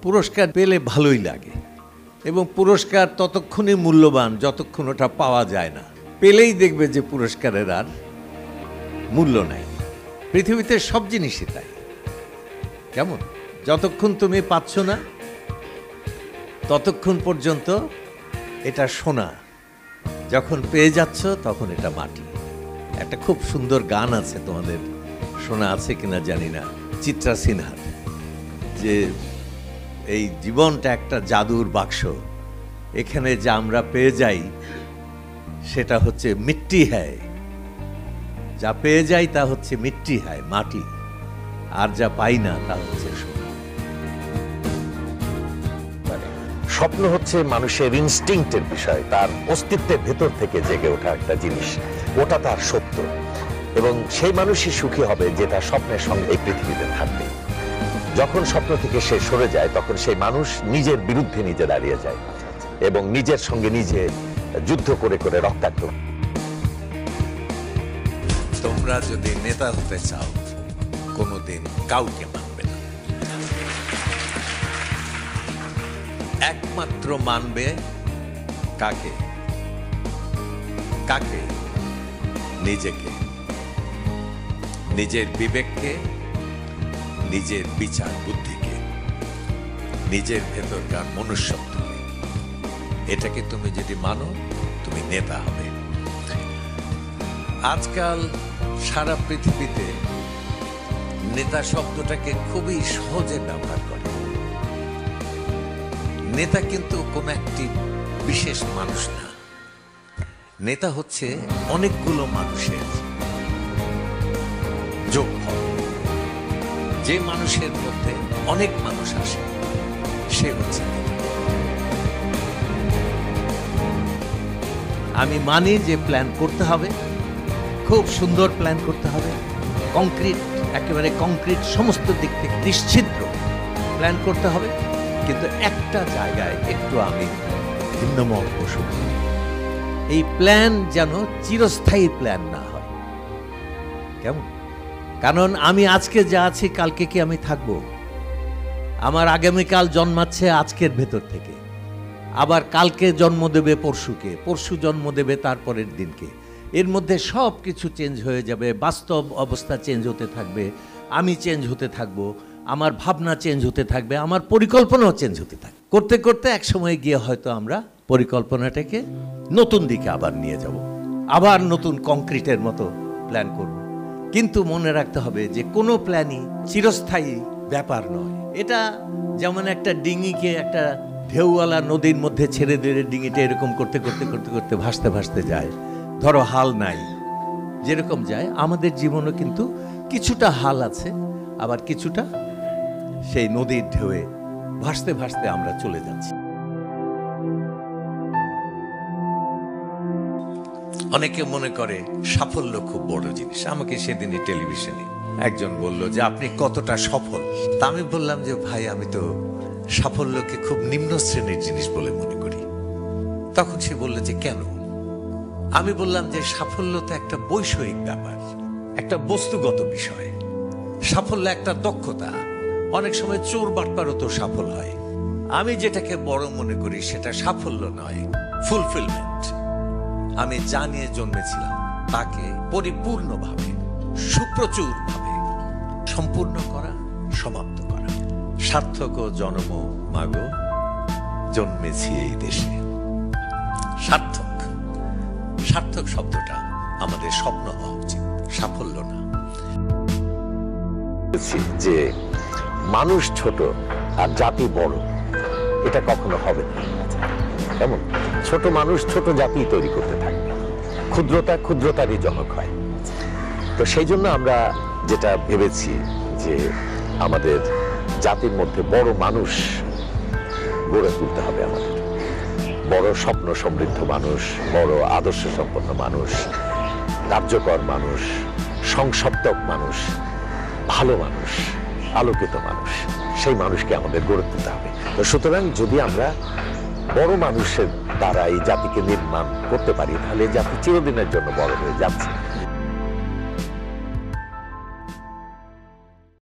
পুরস্কার পেলে ভালোই লাগে, এবং পুরস্কার ততক্ষণই মূল্যবান যতক্ষণ ওটা পাওয়া যায় না। পেলেই দেখবে যে পুরস্কারের আর মূল্য নাই। পৃথিবীতে সব জিনিসই তাই। কেমন? যতক্ষণ তুমি পাচ্ছ না ততক্ষণ পর্যন্ত এটা সোনা, যখন পেয়ে যাচ্ছ তখন এটা মাটি। একটা খুব সুন্দর গান আছে, তোমাদের শোনা আছে কিনা জানি না, চিত্রা সিনহার, যে এই জীবনটা একটা জাদুর বাক্স, এখানে যা আমরা পেয়ে যাই সেটা হচ্ছে মিট্টি হ্যায়, যা পেয়ে যাই তা হচ্ছে মিট্টি হ্যায়, মাটি, আর যা পাই না তা হচ্ছে সোনা। স্বপ্ন হচ্ছে মানুষের ইনস্টিংক্টের বিষয়, তার অস্তিত্বের ভেতর থেকে জেগে ওঠা একটা জিনিস, ওটা তার সত্য, এবং সেই মানুষই সুখী হবে যেটা স্বপ্নের সঙ্গে এই পৃথিবীতে থাকবে। যখন স্বপ্ন থেকে সে সরে যায় তখন সেই মানুষ নিজের বিরুদ্ধে নিজে দাঁড়িয়ে যায় এবং নিজের সঙ্গে নিজে যুদ্ধ করে করে রক্তাক্ত। তোমরা যদি নেতা হতে চাও কোনোদিন কাউকে মানবে না, একমাত্র মানবে কাকে? কাকে? নিজেকে, নিজের বিবেককে, নিজের বিচার বুদ্ধিকে, নিজের ভেতরকার মনুষ্যত্বকে। এটাকে তুমি যদি মানো তুমি নেতা হবে। আজকাল সারা পৃথিবীতে নেতা শব্দটাকে খুবই সহজে ব্যবহার করে। নেতা কিন্তু কোনো একটি বিশেষ মানুষ না, নেতা হচ্ছে অনেকগুলো মানুষের যোগফল। যে মানুষের মধ্যে অনেক মানুষ আসে সে হচ্ছে নেতা। আমি মানি যে প্ল্যান করতে হবে, খুব সুন্দর প্ল্যান করতে হবে, কংক্রিট, একেবারে কংক্রিট, সমস্ত দিক থেকে নিশ্চিদ্র প্ল্যান করতে হবে, কিন্তু একটা জায়গায় একটু আমি ভিন্নমত পোষণ করি। এই প্ল্যান যেন চিরস্থায়ী প্ল্যান না হয়। কেমন? কারণ আমি আজকে যা আছি কালকে কি আমি থাকবো? আমার আগামীকাল জন্মাচ্ছে আজকের ভেতর থেকে, আবার কালকে জন্ম দেবে পরশুকে, পরশু জন্ম দেবে তারপরের দিনকে। এর মধ্যে সব কিছু চেঞ্জ হয়ে যাবে, বাস্তব অবস্থা চেঞ্জ হতে থাকবে, আমি চেঞ্জ হতে থাকবো, আমার ভাবনা চেঞ্জ হতে থাকবে, আমার পরিকল্পনাও চেঞ্জ হতে থাকবে। করতে করতে এক সময় গিয়ে হয়তো আমরা পরিকল্পনাটাকে নতুন দিকে আবার নিয়ে যাব, আবার নতুন কংক্রিটের মতো প্ল্যান করব। কিন্তু মনে রাখতে হবে যে কোনো প্ল্যানই চিরস্থায়ী ব্যাপার নয়। এটা যেমন একটা ডিঙিকে একটা ঢেউওয়ালা নদীর মধ্যে ছেড়ে দিলে ডিঙিটা এরকম করতে করতে করতে করতে ভাসতে ভাসতে যায়, ধরো হাল নাই, যেরকম যায় আমাদের জীবনও কিন্তু কিছুটা হাল আছে, আবার কিছুটা সেই নদীর ঢেউয়ে ভাসতে ভাসতে আমরা চলে যাচ্ছি। অনেকে মনে করে সাফল্য খুব বড় জিনিস। আমাকে সেদিনই টেলিভিশনে একজন বলল যে আপনি কতটা সফল। তা আমি বললাম যে ভাই, আমি তো সাফল্যকে খুব নিম্ন শ্রেণীর জিনিস বলে মনে করি। তখন সে বলল যে কেন? আমি বললাম যে সাফল্য তো একটা বৈষয়িক ব্যাপার, একটা বস্তুগত বিষয়। সাফল্য একটা দক্ষতা, অনেক সময় চোর বাটপারও তো সফল হয়। আমি যেটাকে বড় মনে করি সেটা সাফল্য নয়, ফুলফিলমেন্ট। আমি যা নিয়ে জন্মেছিলাম তাকে পরিপূর্ণভাবে, সুপ্রচুরভাবে সম্পূর্ণ করা, সমাপ্ত করা। সার্থক জন্ম মাগো জন্মেছি এই দেশে। সার্থক, সার্থক শব্দটা আমাদের স্বপ্ন হওয়া উচিত, সাফল্য না। যে মানুষ ছোট আর জাতি বড়, এটা কখনো হবে না। কেমন? ছোট মানুষ ছোট জাতি তৈরি করতে থাকবে, ক্ষুদ্রতা ক্ষুদ্রতারই জনক হয়। তো সেই জন্য আমরা যেটা ভেবেছি যে আমাদের জাতির মধ্যে বড় মানুষ গড়ে তুলতে হবে, আমাদের বড় স্বপ্ন সমৃদ্ধ মানুষ, বড় আদর্শ সম্পন্ন মানুষ, কার্যকর মানুষ, সংসপ্তক মানুষ, ভালো মানুষ, আলোকিত মানুষ, সেই মানুষকে আমাদের গড়ে তুলতে হবে। তো সুতরাং যদি আমরা বড় মানুষের দ্বারা এই জাতিকে নির্মাণ করতে পারি তাহলে জাতি চিরদিনের জন্য বড় হয়ে যাচ্ছে।